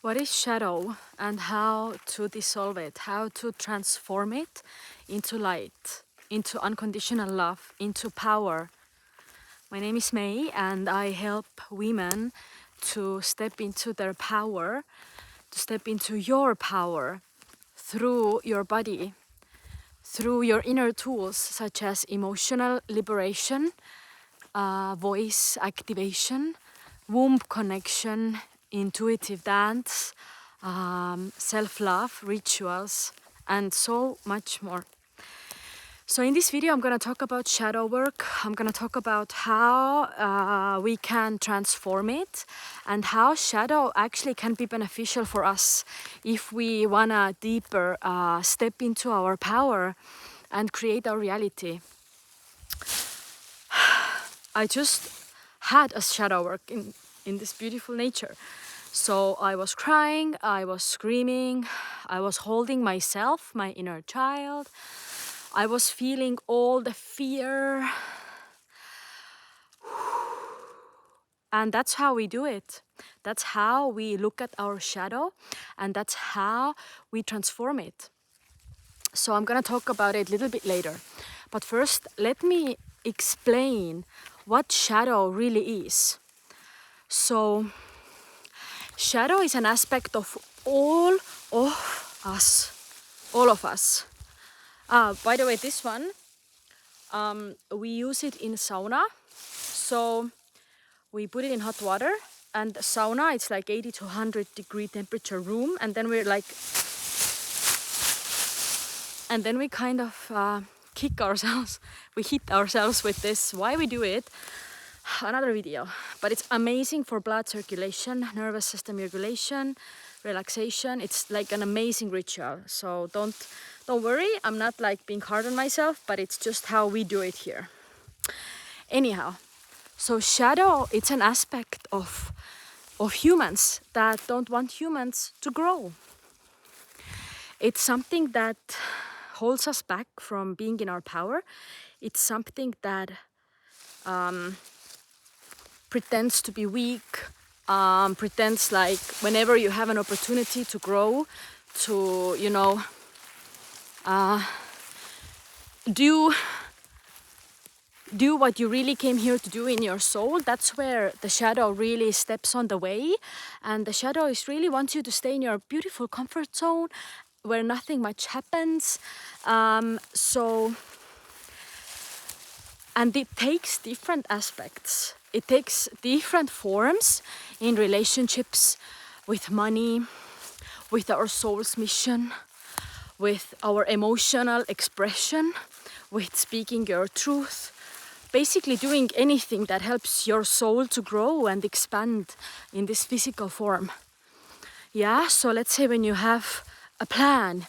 What is shadow and how to dissolve it, how to transform it into light, into unconditional love, into power? My name is May and I help women to step into their power, to step into your power through your body, through your inner tools such as emotional liberation, voice activation, womb connection, intuitive dance, self-love, rituals, and so much more. So in this video, I'm going to talk about shadow work. I'm going to talk about how we can transform it and how shadow actually can be beneficial for us if we want to deeper step into our power and create our reality. I just had a shadow work in this beautiful nature. So I was crying, I was screaming, I was holding myself, my inner child. I was feeling all the fear. And that's how we do it. That's how we look at our shadow and that's how we transform it. So I'm gonna talk about it a little bit later. But first, let me explain what shadow really is. So, shadow is an aspect of all of us. All of us. By the way, this one, we use it in sauna. So we put it in hot water and sauna, it's like 80 to 100 degree temperature room. And then we're like, and then we kind of kick ourselves. We hit ourselves with this. Why we do it? Another video. But it's amazing for blood circulation, nervous system regulation, relaxation. It's like an amazing ritual. So don't worry, I'm not like being hard on myself, but it's just how we do it here. Anyhow, so shadow, it's an aspect of humans that don't want humans to grow. It's something that holds us back from being in our power. It's something that pretends to be weak, pretends like whenever you have an opportunity to grow, to, you know, do what you really came here to do in your soul. That's where the shadow really steps on the way. And the shadow is really wants you to stay in your beautiful comfort zone where nothing much happens. And it takes different aspects. It takes different forms in relationships, with money, with our soul's mission, with our emotional expression, with speaking your truth. Basically doing anything that helps your soul to grow and expand in this physical form. Yeah, so let's say when you have a plan,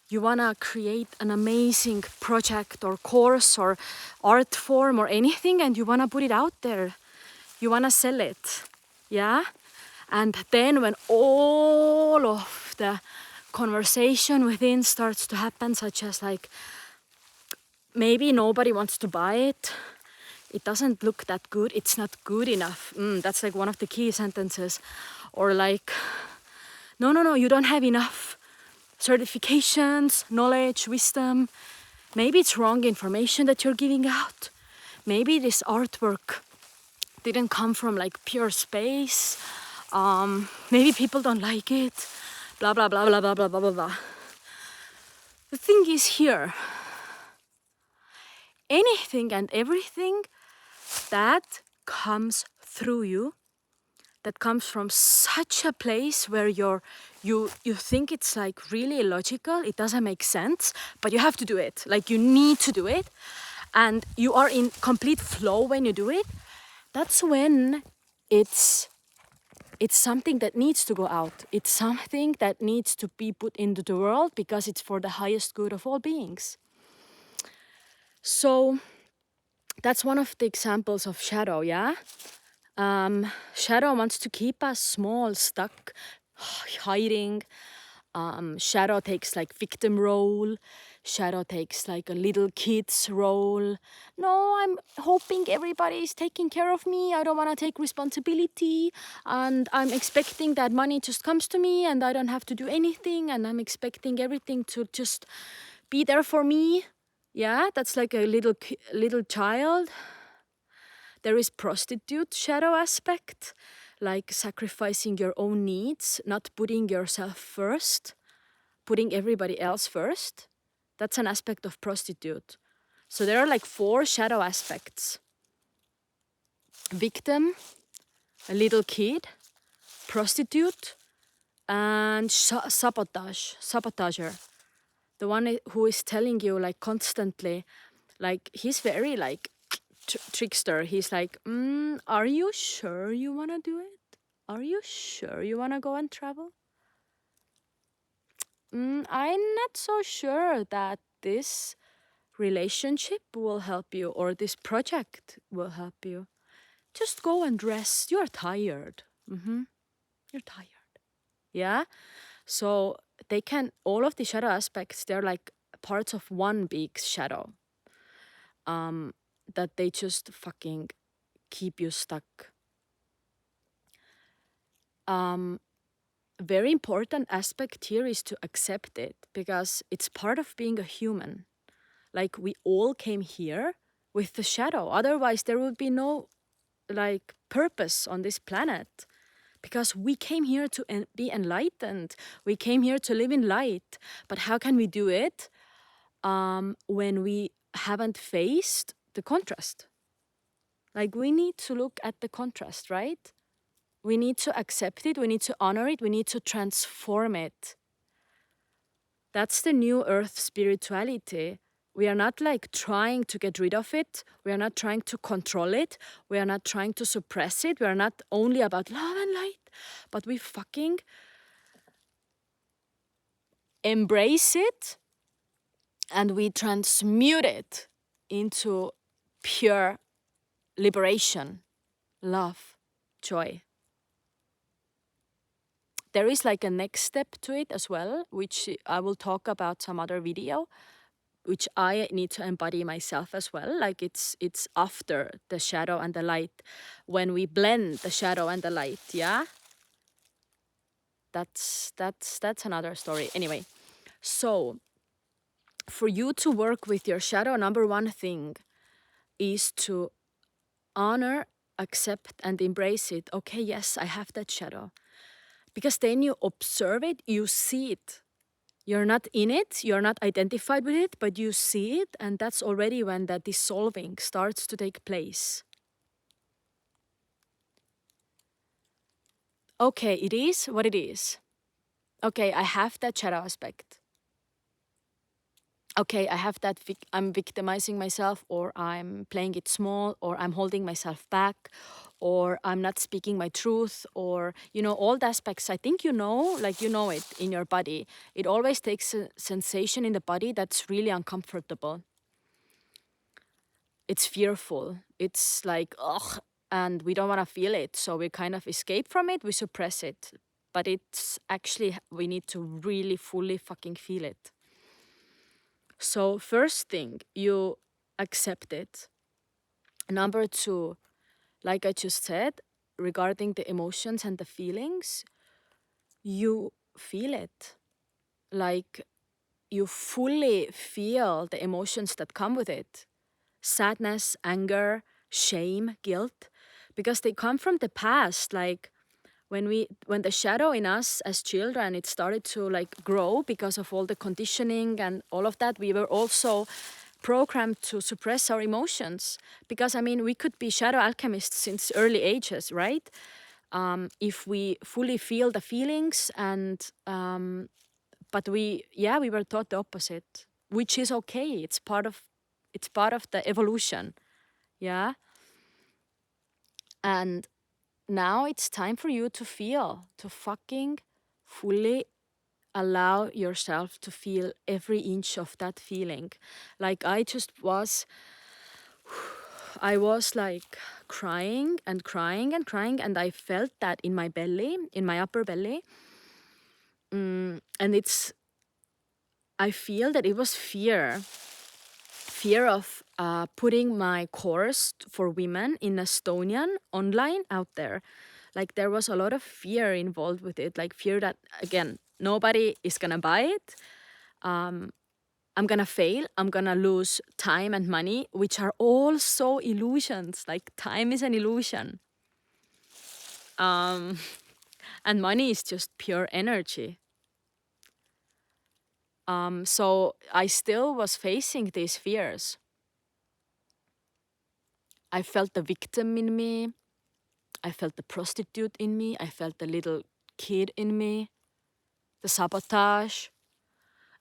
you wanna create an amazing project or course or art form or anything, and you wanna put it out there. You wanna sell it, yeah? And then when all of the conversation within starts to happen, such as like, maybe nobody wants to buy it, it doesn't look that good, it's not good enough. That's like one of the key sentences. Or like, no, you don't have enough certifications, knowledge, wisdom. Maybe it's wrong information that you're giving out. Maybe this artwork didn't come from like pure space. Maybe people don't like it. Blah, blah, blah, blah, blah, blah, blah, blah, blah. The thing is here, anything and everything that comes through you, that comes from such a place where you think it's like really illogical, it doesn't make sense, but you have to do it. Like you need to do it, and you are in complete flow when you do it. That's when it's something that needs to go out. It's something that needs to be put into the world because it's for the highest good of all beings. So that's one of the examples of shadow, yeah? Shadow wants to keep us small, stuck, hiding. Shadow takes like victim role. shadow takes like a little kid's role. No, I'm hoping everybody is taking care of me. I don't want to take responsibility, and I'm expecting that money just comes to me and I don't have to do anything, and I'm expecting everything to just be there for me. Yeah, that's like a little child. There is prostitute shadow aspect, like sacrificing your own needs, not putting yourself first, putting everybody else first. That's an aspect of prostitute. So there are like 4 shadow aspects: victim, a little kid, prostitute, and sabotager. The one who is telling you like constantly, like he's very like trickster. He's like, are you sure you want to do it? Are you sure you want to go and travel? I'm not so sure that this relationship will help you or this project will help you. Just go and rest. You're tired. You're tired. Yeah? So they can, all of the shadow aspects, they're like parts of one big shadow that they just fucking keep you stuck. Very important aspect here is to accept it, because it's part of being a human. Like we all came here with the shadow. Otherwise there would be no like purpose on this planet, because we came here to be enlightened. We came here to live in light. But how can we do it when we haven't faced the contrast? Like we need to look at the contrast, right? We need to accept it. We need to honor it. We need to transform it. That's the new earth spirituality. We are not like trying to get rid of it. We are not trying to control it. We are not trying to suppress it. We are not only about love and light, but we fucking embrace it and we transmute it into pure liberation, love, joy. There is like a next step to it as well, which I will talk about some other video, which I need to embody myself as well. Like it's after the shadow and the light, when we blend the shadow and the light. Yeah, that's another story. Anyway, so for you to work with your shadow, number one thing is to honor, accept, and embrace it. Okay, yes, I have that shadow, because then you observe it, you see it. You're not in it, you're not identified with it, but you see it, and that's already when the dissolving starts to take place. Okay, it is what it is. Okay, I have that shadow aspect. Okay, I have that, I'm victimizing myself, or I'm playing it small, or I'm holding myself back, or I'm not speaking my truth, or, all the aspects. I think you know it in your body. It always takes a sensation in the body that's really uncomfortable. It's fearful. It's like, ugh, and we don't want to feel it. So we kind of escape from it, we suppress it. But it's actually, we need to really fully fucking feel it. So first thing, you accept it. Number 2, like I just said, regarding the emotions and the feelings, you feel it. Like you fully feel the emotions that come with it. Sadness, anger, shame, guilt, because they come from the past. Like when the shadow in us as children, it started to like grow because of all the conditioning and all of that, we were also programmed to suppress our emotions. Because we could be shadow alchemists since early ages, right? If we fully feel the feelings, and but we were taught the opposite, which is okay. It's part of the evolution. Yeah. And now it's time for you to feel, to fucking fully allow yourself to feel every inch of that feeling. Like I was like crying and crying and crying, and I felt that in my belly, in my upper belly. And I feel that it was fear of putting my course for women in Estonian online out there. Like there was a lot of fear involved with it, like fear that, again, nobody is gonna buy it. I'm gonna fail, I'm gonna lose time and money, which are also illusions. Like time is an illusion. And money is just pure energy. So I still was facing these fears. I felt the victim in me. I felt the prostitute in me. I felt the little kid in me, the sabotage.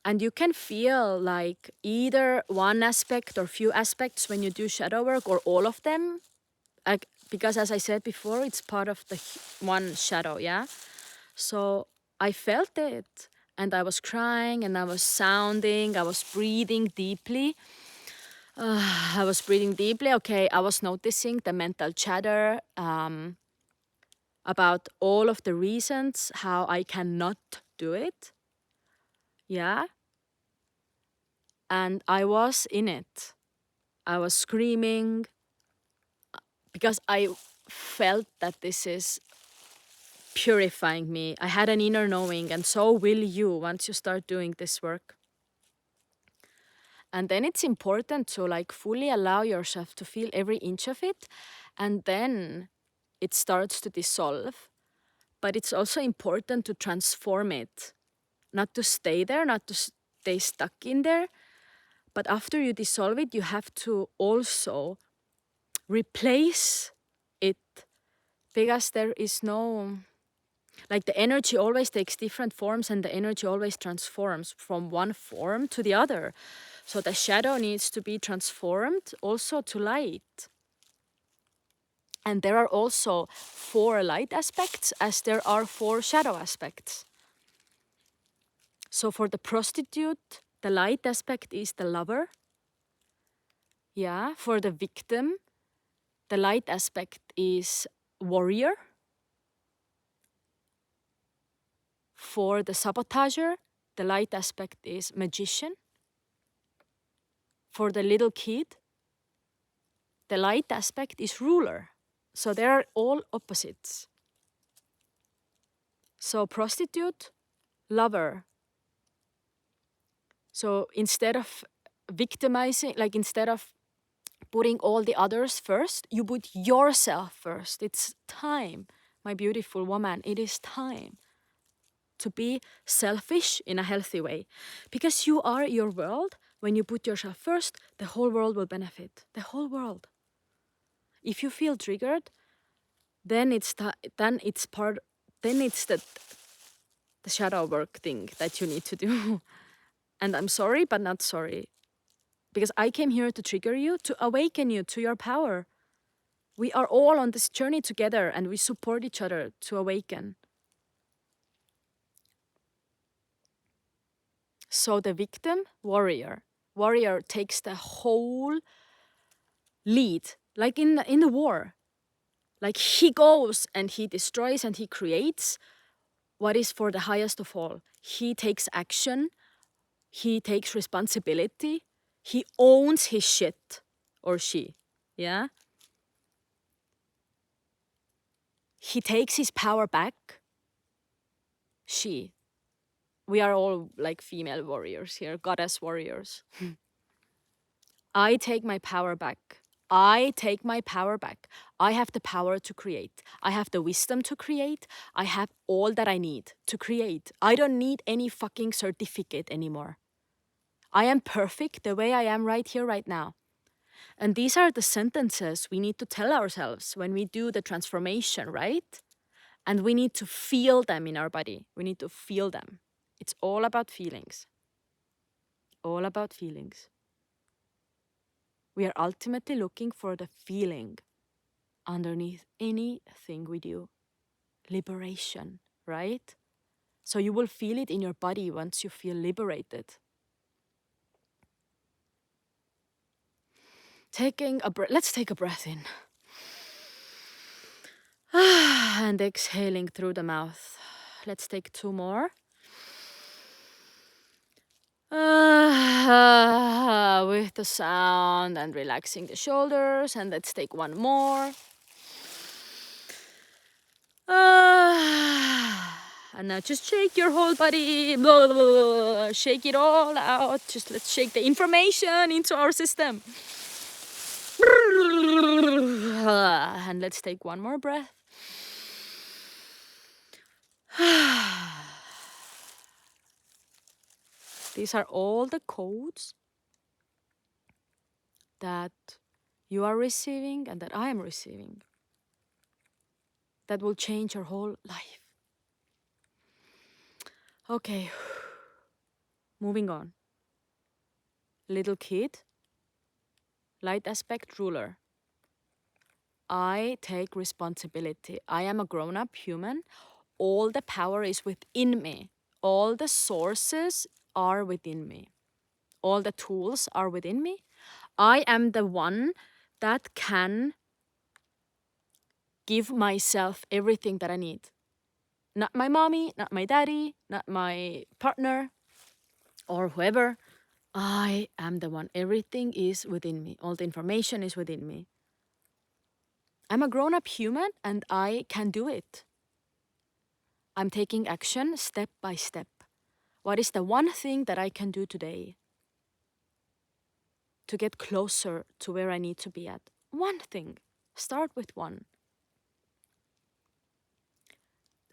And you can feel like either one aspect or few aspects when you do shadow work, or all of them. Because as I said before, it's part of the one shadow, yeah? So I felt it. And I was crying and I was sounding, I was breathing deeply. I was breathing deeply. Okay, I was noticing the mental chatter about all of the reasons how I cannot do it. Yeah. And I was in it. I was screaming because I felt that this is purifying me. I had an inner knowing, and so will you once you start doing this work. And then it's important to like fully allow yourself to feel every inch of it, and then it starts to dissolve. But it's also important to transform it, not to stay there, not to stay stuck in there. But after you dissolve it, you have to also replace it, because there is no, like, the energy always takes different forms and the energy always transforms from one form to the other. So the shadow needs to be transformed also to light. And there are also 4 light aspects as there are 4 shadow aspects. So for the prostitute, the light aspect is the lover. Yeah, for the victim, the light aspect is warrior. For the sabotager, the light aspect is magician. For the little kid, the light aspect is ruler. So they are all opposites. So prostitute, lover. So instead of victimizing, like instead of putting all the others first, you put yourself first. It's time, my beautiful woman, it is time to be selfish in a healthy way. Because you are your world. When you put yourself first, the whole world will benefit. The whole world. If you feel triggered, then it's the shadow work thing that you need to do. And I'm sorry, but not sorry. Because I came here to trigger you, to awaken you to your power. We are all on this journey together and we support each other to awaken. So the victim, warrior. Warrior takes the whole lead, like in the war. Like he goes and he destroys and he creates what is for the highest of all. He takes action. He takes responsibility. He owns his shit, or she. Yeah? He takes his power back. She. We are all like female warriors here, goddess warriors. I take my power back. I take my power back. I have the power to create. I have the wisdom to create. I have all that I need to create. I don't need any fucking certificate anymore. I am perfect the way I am right here, right now. And these are the sentences we need to tell ourselves when we do the transformation, right? And we need to feel them in our body. We need to feel them. It's all about feelings. All about feelings. We are ultimately looking for the feeling underneath anything we do. Liberation, right? So you will feel it in your body once you feel liberated. Let's take a breath in. And exhaling through the mouth. Let's take 2 more. With the sound and relaxing the shoulders. And let's take one more. And now just shake your whole body. Blah, blah, blah, shake it all out. Just let's shake the information into our system. And let's take one more breath. These are all the codes that you are receiving and that I am receiving that will change your whole life. Okay, moving on. Little kid, light aspect ruler. I take responsibility. I am a grown-up human. All the power is within me. All the sources are within me. All the tools are within me. I am the one that can give myself everything that I need. Not my mommy, not my daddy, not my partner, or whoever. I am the one. Everything is within me. All the information is within me. I'm a grown-up human and I can do it. I'm taking action step by step. What is the one thing that I can do today to get closer to where I need to be at? One thing. Start with one.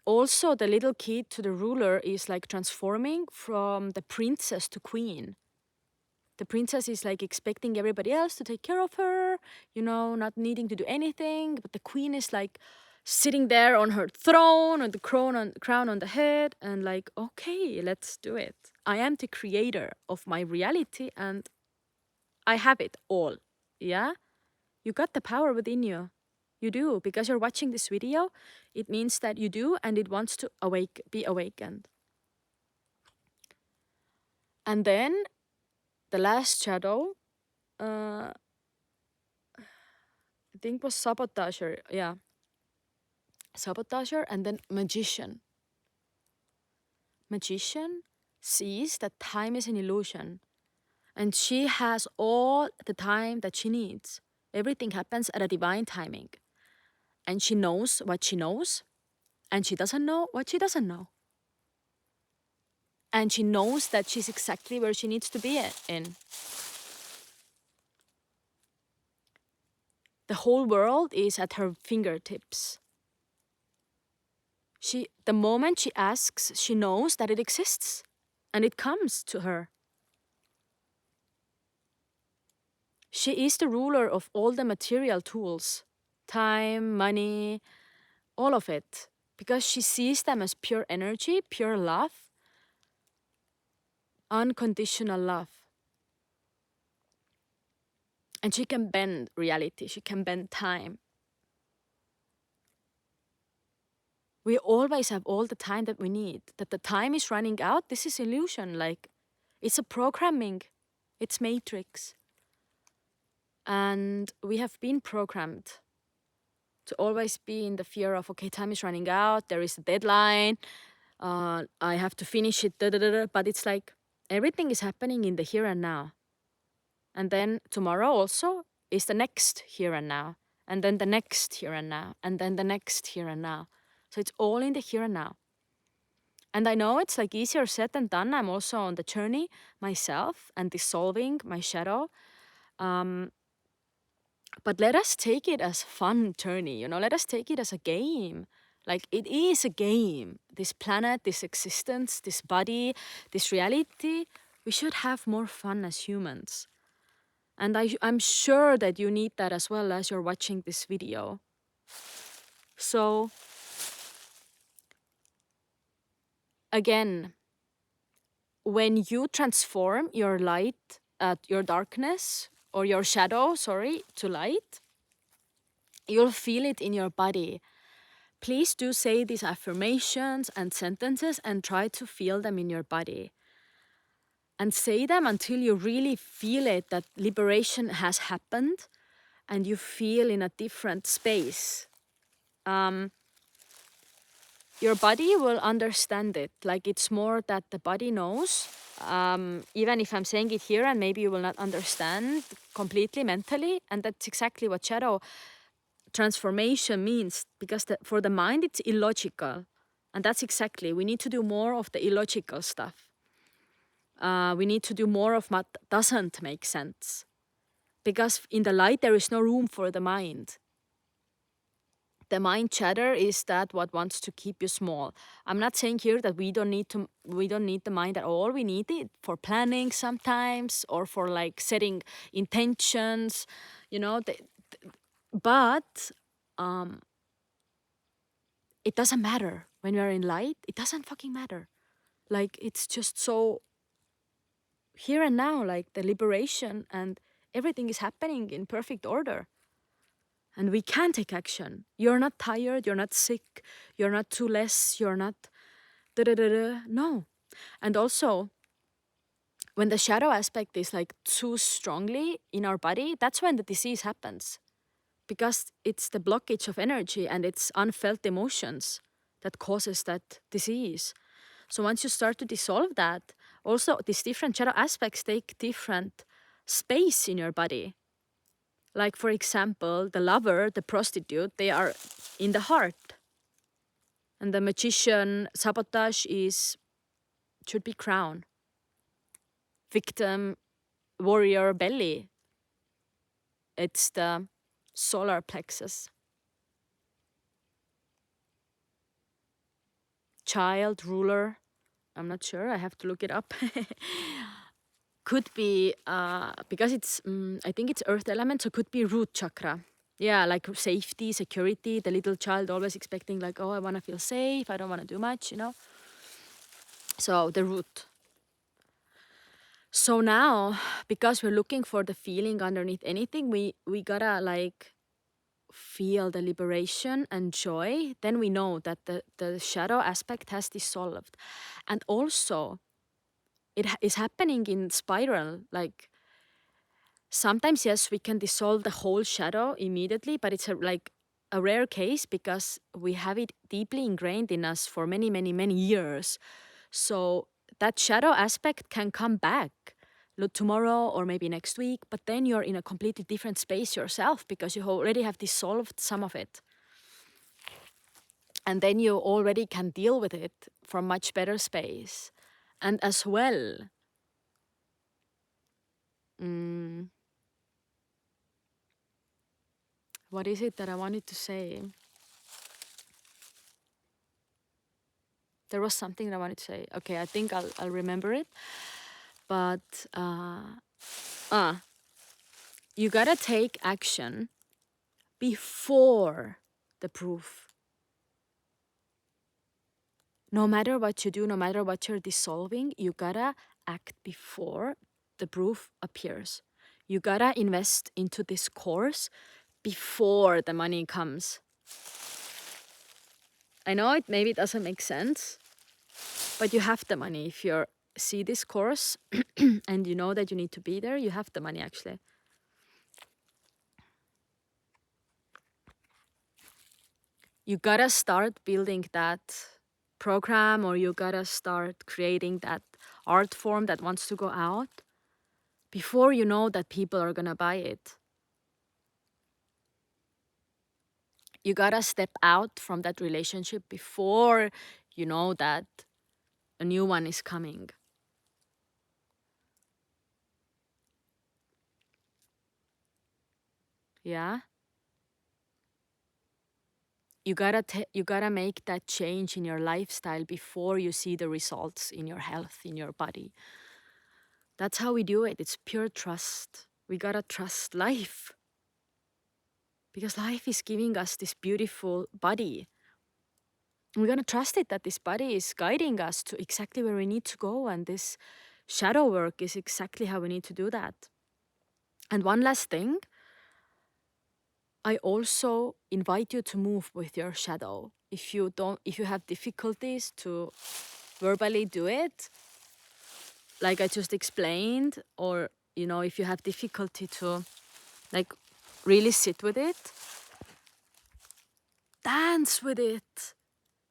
Also, the little kid to the ruler is like transforming from the princess to queen. The princess is like expecting everybody else to take care of her, not needing to do anything. But the queen is like sitting there on her throne with the crown on the head and like, okay, let's do it. I am the creator of my reality and I have it all. Yeah? You got the power within you. You do. Because you're watching this video, it means that you do and it wants to be awakened. And then the last shadow, I think was sabotager. Yeah. Sabotager and then magician. Magician sees that time is an illusion and she has all the time that she needs. Everything happens at a divine timing. And she knows what she knows and she doesn't know what she doesn't know. And she knows that she's exactly where she needs to be in. The whole world is at her fingertips. The moment she asks, she knows that it exists and it comes to her. She is the ruler of all the material tools, time, money, all of it, because she sees them as pure energy, pure love, unconditional love. And she can bend reality, she can bend time. We always have all the time that we need. That the time is running out, this is illusion. Like, it's a programming. It's matrix. And we have been programmed to always be in the fear of, okay, time is running out, there is a deadline, I have to finish it, but it's like everything is happening in the here and now. And then tomorrow also is the next here and now. And then the next here and now. And then the next here and now. So it's all in the here and now. And I know it's like easier said than done. I'm also on the journey myself and dissolving my shadow. But let us take it as fun journey, let us take it as a game. Like it is a game. This planet, this existence, this body, this reality, we should have more fun as humans. And I'm sure that you need that as well as you're watching this video. So, again, when you transform your light, your darkness, or your shadow, to light, you'll feel it in your body. Please do say these affirmations and sentences and try to feel them in your body. And say them until you really feel it, that liberation has happened and you feel in a different space. Your body will understand it. Like it's more that the body knows even if I'm saying it here and maybe you will not understand completely mentally. And that's exactly what shadow transformation means, because for the mind it's illogical. And that's exactly, we need to do more of the illogical stuff. We need to do more of what doesn't make sense. Because in the light there is no room for the mind. The mind chatter is that what wants to keep you small. I'm not saying here that we don't need the mind at all. We need it for planning sometimes, or for like setting intentions, you know. But it doesn't matter when we are in light. It doesn't fucking matter. Like, it's just so here and now, like the liberation, and everything is happening in perfect order. And we can take action. You're not tired, you're not sick, you're not too less, you're not da-da-da-da. No. And also, when the shadow aspect is like too strongly in our body, that's when the disease happens. Because it's the blockage of energy and it's unfelt emotions that causes that disease. So once you start to dissolve that, also these different shadow aspects take different space in your body. Like, for example, the lover, the prostitute, they are in the heart. And the magician, sabotage should be crown. Victim, warrior, belly. It's the solar plexus. Child, ruler, I'm not sure, I have to look it up. Could be, because it's, I think it's earth element, so could be root chakra. Yeah, like safety, security, the little child always expecting like, oh, I want to feel safe, I don't want to do much, you know. So the root. So now, because we're looking for the feeling underneath anything, we gotta like feel the liberation and joy. Then we know that the shadow aspect has dissolved. And also, it is happening in spiral. Like, sometimes, yes, we can dissolve the whole shadow immediately, but it's like a rare case because we have it deeply ingrained in us for many, many, many years. So that shadow aspect can come back tomorrow or maybe next week, but then you're in a completely different space yourself because you already have dissolved some of it. And then you already can deal with it from much better space. And as well, what is it that I wanted to say? There was something that I wanted to say. Okay, I think I'll remember it. But you gotta take action before the proof. No matter what you do, no matter what you're dissolving, you gotta act before the proof appears. You gotta invest into this course before the money comes. I know it maybe doesn't make sense, but you have the money. If you see this course and you know that you need to be there, you have the money actually. You gotta start building that program, or you gotta start creating that art form that wants to go out before you know that people are gonna buy it. You gotta step out from that relationship before you know that a new one is coming. Yeah? You gotta make that change in your lifestyle before you see the results in your health, in your body. That's how we do it. It's pure trust. We gotta trust life. Because life is giving us this beautiful body. We're gonna trust it that this body is guiding us to exactly where we need to go, and this shadow work is exactly how we need to do that. And one last thing, I also invite you to move with your shadow. If you have difficulties to verbally do it, like I just explained, or if you have difficulty to like really sit with it, dance with it,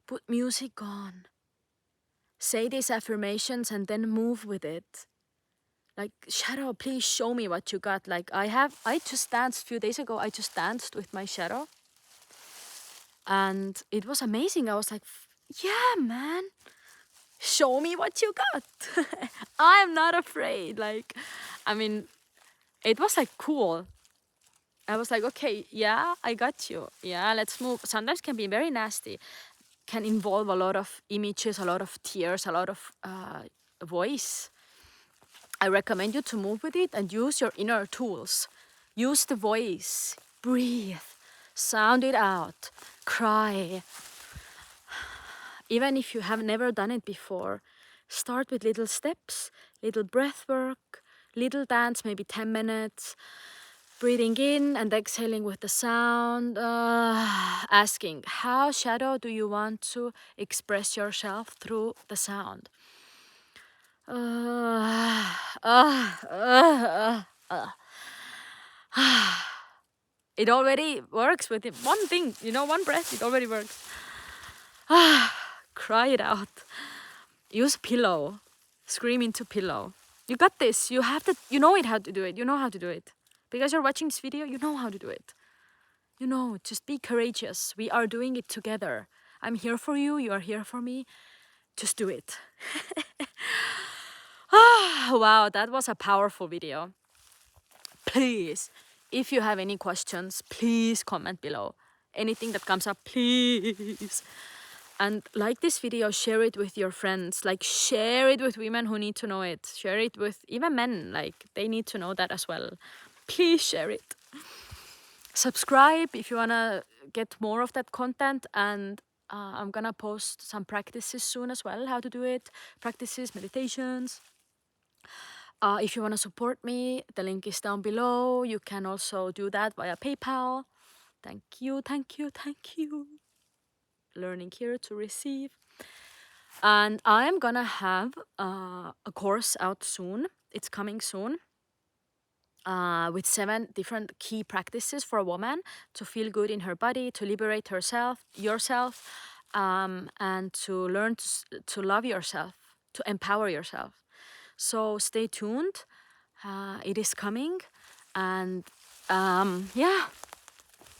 put music on, say these affirmations and then move with it. Like, shadow, please show me what you got. Like, I just danced a few days ago. I just danced with my shadow. And it was amazing. I was like, yeah, man, show me what you got. I'm not afraid. Like, I mean, it was like cool. I was like, okay, yeah, I got you. Yeah, let's move. Sometimes can be very nasty. Can involve a lot of images, a lot of tears, a lot of voice. I recommend you to move with it and use your inner tools. Use the voice, breathe, sound it out, cry. Even if you have never done it before, start with little steps, little breath work, little dance, maybe 10 minutes. Breathing in and exhaling with the sound. Asking, how, shadow, do you want to express yourself through the sound? It already works with it. One thing, one breath, it already works. Cry it out. Use pillow. Scream into pillow. You got this. You have to, you know how to do it. You know how to do it. Because you're watching this video, you know how to do it. Just be courageous. We are doing it together. I'm here for you. You are here for me. Just do it. Wow, that was a powerful video. Please, if you have any questions, please comment below. Anything that comes up, please. And like this video, share it with your friends. Like, share it with women who need to know it. Share it with even men. Like, they need to know that as well. Please share it. Subscribe if you want to get more of that content. And I'm going to post some practices soon as well, how to do it. Practices, meditations. If you want to support me, the link is down below. You can also do that via PayPal. Thank you, thank you, thank you. Learning here to receive. And I'm gonna have a course out soon. It's coming soon. With 7 different key practices for a woman to feel good in her body, to liberate yourself, and to learn to love yourself, to empower yourself. So stay tuned. It is coming, and yeah,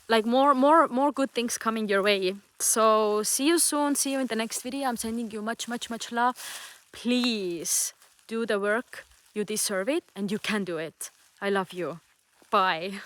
like more good things coming your way. So see you soon. See you in the next video. I'm sending you much love. Please do the work. You deserve it and you can do it. I love you. Bye.